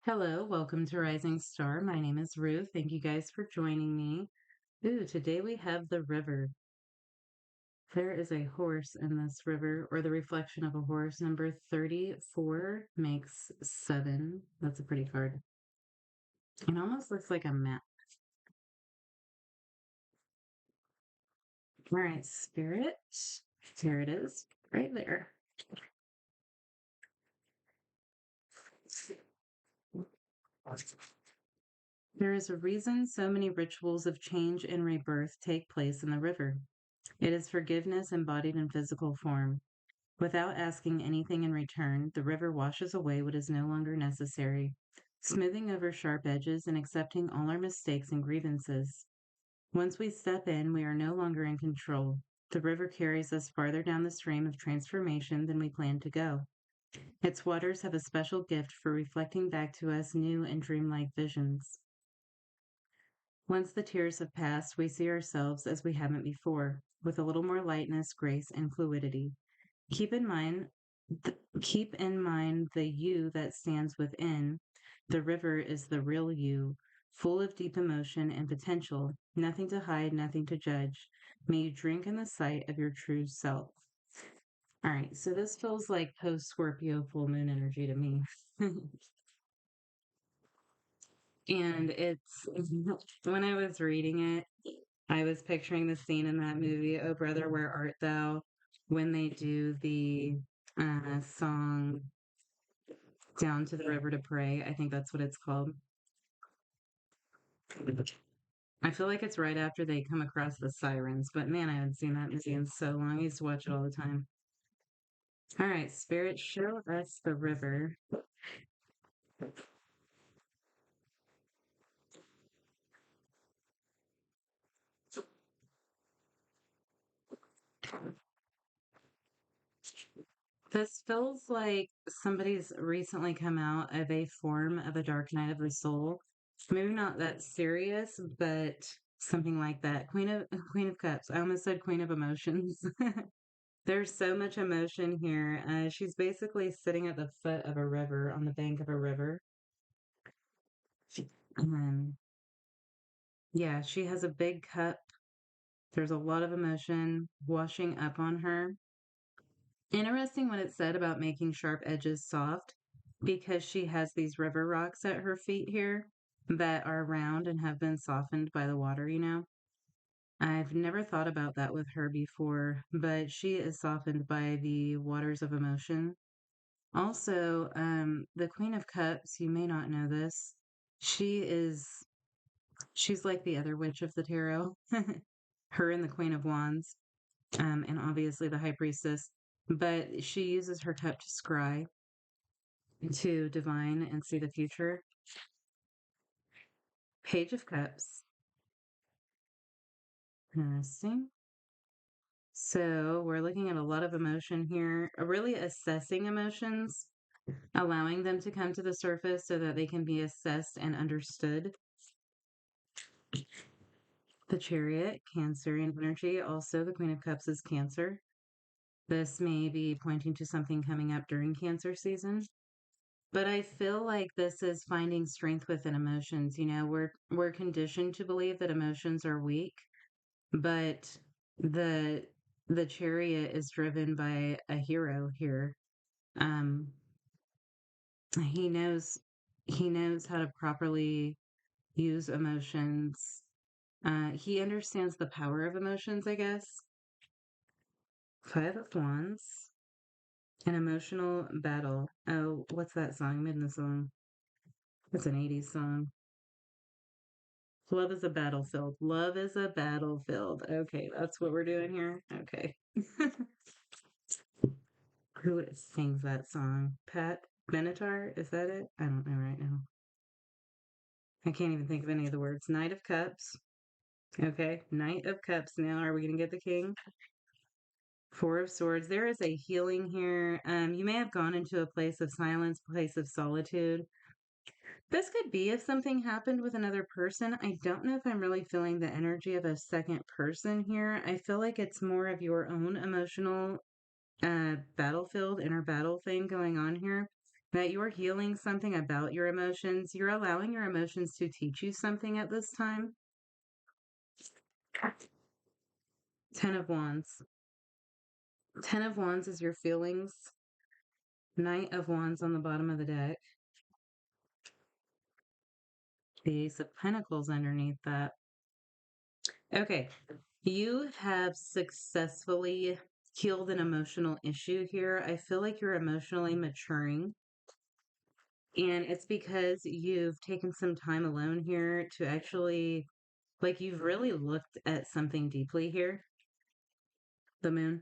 Hello, welcome to Rising Star. My name is Ruth. Thank you guys for joining me. Ooh, today we have the river. There is a horse in this river, or the reflection of a horse. Number 34 makes 7. That's a pretty card. It almost looks like a map. All right, Spirit. Here it is, right there. There is a reason so many rituals of change and rebirth take place in the river. It is forgiveness embodied in physical form. Without asking anything in return, the river washes away what is no longer necessary, smoothing over sharp edges and accepting all our mistakes and grievances. Once we step in, we are no longer in control. The river carries us farther down the stream of transformation than we planned to go. Its waters have a special gift for reflecting back to us new and dreamlike visions. Once the tears have passed, we see ourselves as we haven't before, with a little more lightness, grace, and fluidity. Keep in mind, keep in mind the you that stands within. The river is the real you, full of deep emotion and potential, nothing to hide, nothing to judge. May you drink in the sight of your true self. All right, so this feels like post Scorpio full moon energy to me. And it's when I was reading it, I was picturing the scene in that movie, Oh Brother, Where Art Thou? When they do the song Down to the River to Pray. I think that's what it's called. I feel like it's right after they come across the sirens, but man, I haven't seen that movie in so long. I used to watch it all the time. All right, Spirit, show us the river. This feels like somebody's recently come out of a form of a dark night of the soul. Maybe not that serious, but something like that. Queen of Cups. I almost said Queen of Emotions. There's so much emotion here. She's basically sitting at the foot of a river, on the bank of a river. Um, yeah, she has a big cup. There's a lot of emotion washing up on her. Interesting what it said about making sharp edges soft because she has these river rocks at her feet here that are round and have been softened by the water. I've never thought about that with her before, but she is softened by the waters of emotion. Also, the Queen of Cups, you may not know this. She is she's like the other witch of the tarot. Her and the Queen of Wands, and obviously the High Priestess. But she uses her cup to scry, to divine and see the future. Page of Cups. Interesting. So we're looking at a lot of emotion here, really assessing emotions, allowing them to come to the surface so that they can be assessed and understood. The Chariot, Cancerian energy. Also, the Queen of Cups is Cancer. This may be pointing to something coming up during Cancer season. But I feel like this is finding strength within emotions. We're conditioned to believe that emotions are weak, but the the chariot is driven by a hero here. Um, he knows he knows how to properly use emotions. He understands the power of emotions, I guess. Five of Wands. An emotional battle. Oh, what's that song? Midna song. It's an 80s song. Love is a battlefield. Love is a battlefield. Okay, that's what we're doing here. Okay. Who sings that song? Pat Benatar? Is that it? I don't know right now. I can't even think of any of the words. Knight of Cups. Okay, Knight of Cups. Now, are we going to get the King? Four of Swords. There is a healing here. You may have gone into a place of silence, place of solitude. This could be if something happened with another person. I don't know if I'm really feeling the energy of a second person here. I feel like it's more of your own emotional battlefield, inner battle thing going on here. that you're healing something about your emotions. You're allowing your emotions to teach you something at this time. 10 of Wands. 10 of Wands is your feelings. Knight of Wands on the bottom of the deck. The Ace of Pentacles underneath that. Okay, you have successfully healed an emotional issue here. I feel like you're emotionally maturing. And it's because you've taken some time alone here to actually, like, you've really looked at something deeply here. The moon.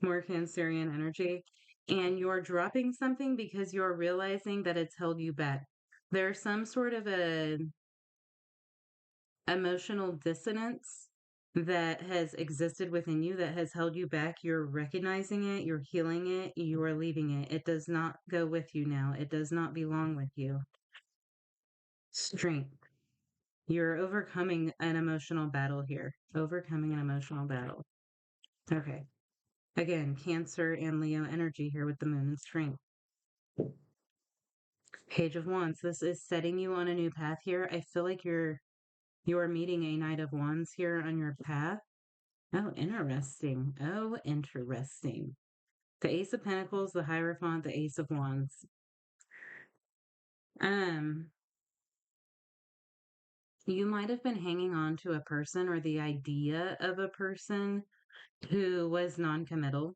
More Cancerian energy. And you're dropping something because you're realizing that it's held you back. There's some sort of a emotional dissonance that has existed within you that has held you back. You're recognizing it, you're healing it, you are leaving it. It does not go with you now. It does not belong with you. Strength. You're overcoming an emotional battle here. Overcoming an emotional battle. Okay. Again, Cancer and Leo energy here with the moon and strength. Page of Wands. This is setting you on a new path here. I feel like you're meeting a Knight of Wands here on your path. Oh, interesting. Oh, interesting. The Ace of Pentacles, the Hierophant, the Ace of Wands. Um, you might have been hanging on to a person or the idea of a person who was non-committal.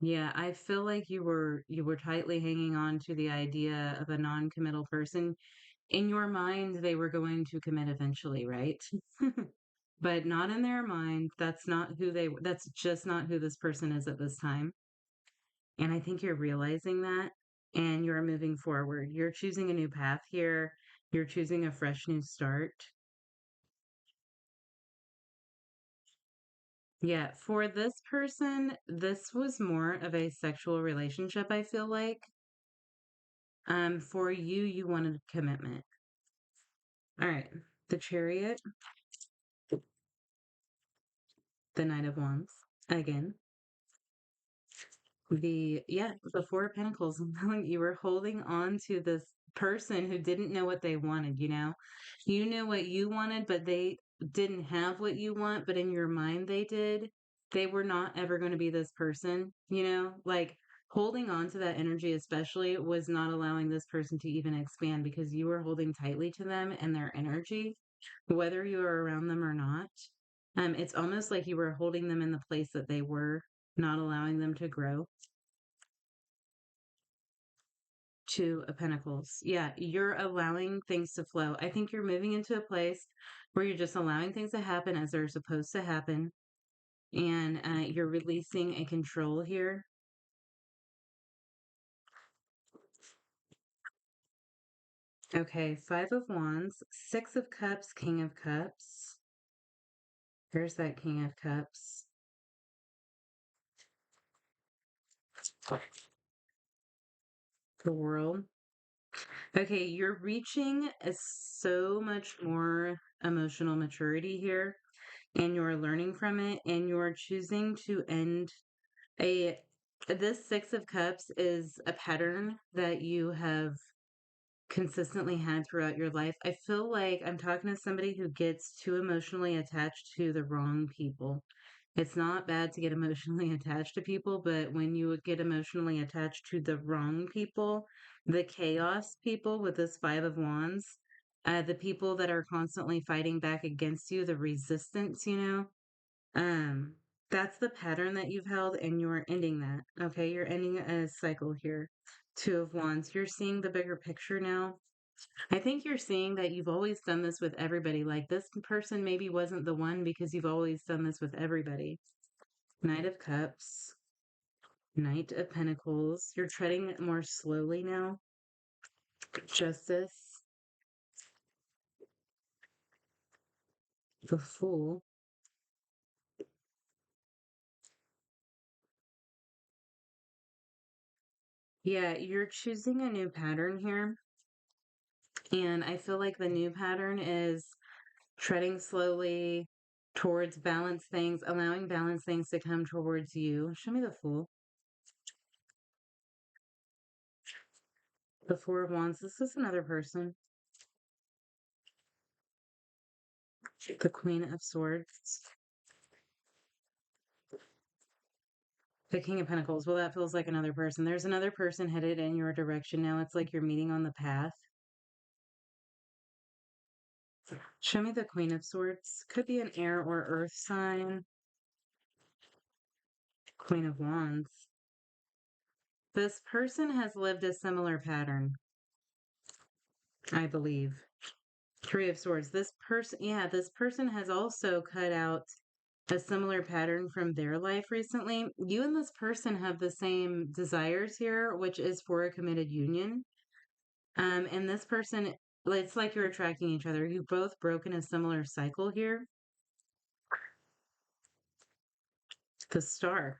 Yeah, I feel like you were tightly hanging on to the idea of a non-committal person. In your mind, they were going to commit eventually, right? But not in their mind. That's just not who this person is at this time. And I think you're realizing that and you're moving forward. You're choosing a new path here. You're choosing a fresh new start. Yeah, for this person, this was more of a sexual relationship, I feel like. For you, you wanted commitment. All right. The Chariot, the Knight of Wands. Again, the Four of Pentacles. I'm telling you, were holding on to this person who didn't know what they wanted, you know? You knew what you wanted, but they didn't have what you want, but in your mind they did. They were not ever going to be this person, you know? Like holding on to that energy especially was not allowing this person to even expand because you were holding tightly to them and their energy, whether you were around them or not. It's almost like you were holding them in the place that they were, not allowing them to grow. Two of Pentacles. Yeah, you're allowing things to flow. I think you're moving into a place where you're just allowing things to happen as they're supposed to happen. And you're releasing a control here. Okay, Five of Wands, Six of Cups, King of Cups. There's that King of Cups. The World. Okay, you're reaching so much more emotional maturity here, and you're learning from it, and you're choosing to end a this Six of Cups is a pattern that you have consistently had throughout your life. I feel like I'm talking to somebody who gets too emotionally attached to the wrong people. It's not bad to get emotionally attached to people, but when you get emotionally attached to the wrong people, the chaos people with this Five of Wands, the people that are constantly fighting back against you, the resistance, you know, um, that's the pattern that you've held, and you're ending that. Okay, you're ending a cycle here. Two of Wands. You're seeing the bigger picture now. I think you're seeing that you've always done this with everybody. Like this person maybe wasn't the one because you've always done this with everybody. Knight of Cups, Knight of Pentacles. You're treading more slowly now. Justice, the Fool. Yeah, you're choosing a new pattern here. And I feel like the new pattern is treading slowly, towards balance things, allowing balance things to come towards you. Show me the Fool. The Four of Wands. This is another person. The Queen of Swords. The King of Pentacles. Well, that feels like another person. There's another person headed in your direction now. It's like you're meeting on the path. Show me the Queen of Swords. Could be an air or earth sign. Queen of Wands. This person has lived a similar pattern, I believe. Three of Swords. This person has also cut out a similar pattern from their life recently. You and this person have the same desires here, which is for a committed union. And this person, it's like you're attracting each other. You've both broken a similar cycle here. The Star.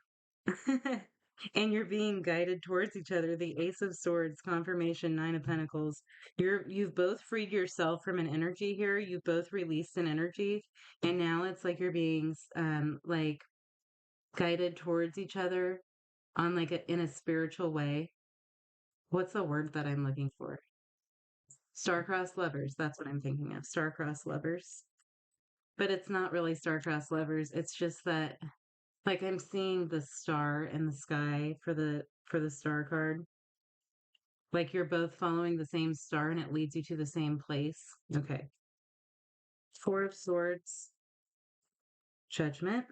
And you're being guided towards each other. The Ace of Swords, confirmation, Nine of Pentacles. You've both freed yourself from an energy here. You've both released an energy, and now it's like you're being like guided towards each other on like in a spiritual way. What's the word that I'm looking for? Star-crossed lovers. That's what I'm thinking of. Star-crossed lovers. But it's not really star-crossed lovers. It's just that like I'm seeing the star in the sky for the star card. Like you're both following the same star and it leads you to the same place. Okay. Four of Swords. Judgment.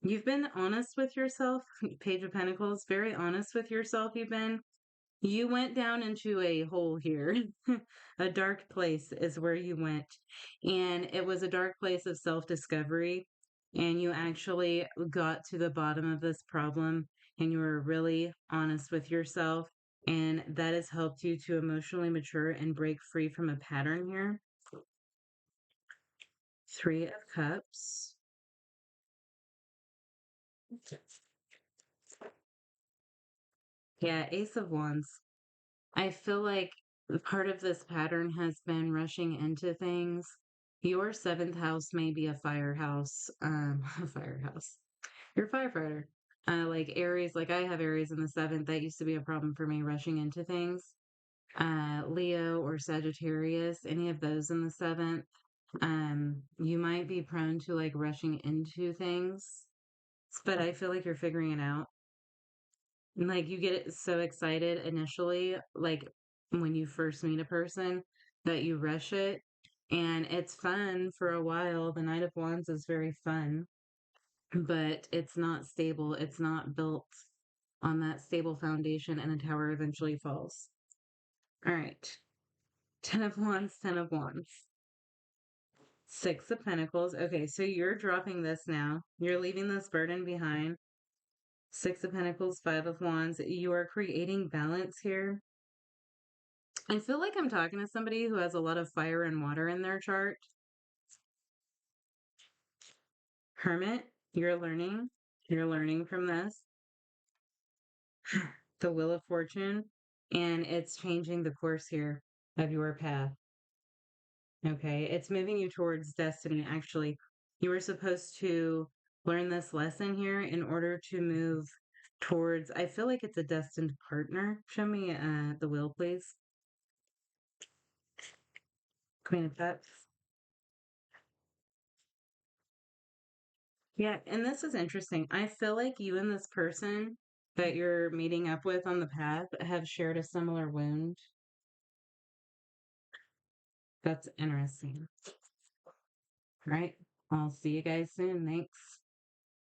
You've been honest with yourself. Page of Pentacles. Very honest with yourself you've been. You went down into a hole here. A dark place is where you went. And it was a dark place of self-discovery. And you actually got to the bottom of this problem and you were really honest with yourself. And that has helped you to emotionally mature and break free from a pattern here. Three of Cups. Yeah, Ace of Wands. I feel like part of this pattern has been rushing into things. Your seventh house may be a firehouse, a firehouse. You're a firefighter. Like Aries, like I have Aries in the seventh. That used to be a problem for me, rushing into things. Leo or Sagittarius, any of those in the seventh. You might be prone to like rushing into things, but I feel like you're figuring it out. Like you get so excited initially, like when you first meet a person, that you rush it. And it's fun for a while. The Knight of Wands is very fun, but it's not stable. It's not built on that stable foundation, and a tower eventually falls. All right. Ten of Wands, Ten of Wands. Six of Pentacles. Okay, so you're dropping this now. You're leaving this burden behind. Six of Pentacles, Five of Wands. You are creating balance here. I feel like I'm talking to somebody who has a lot of fire and water in their chart. Hermit, you're learning. You're learning from this. The Wheel of Fortune. And it's changing the course here of your path. Okay, it's moving you towards destiny, actually. You were supposed to learn this lesson here in order to move towards, I feel like it's a destined partner. Show me the wheel, please. Queen of Cups. Yeah, and this is interesting. I feel like you and this person that you're meeting up with on the path have shared a similar wound. That's interesting. All right. I'll see you guys soon. Thanks.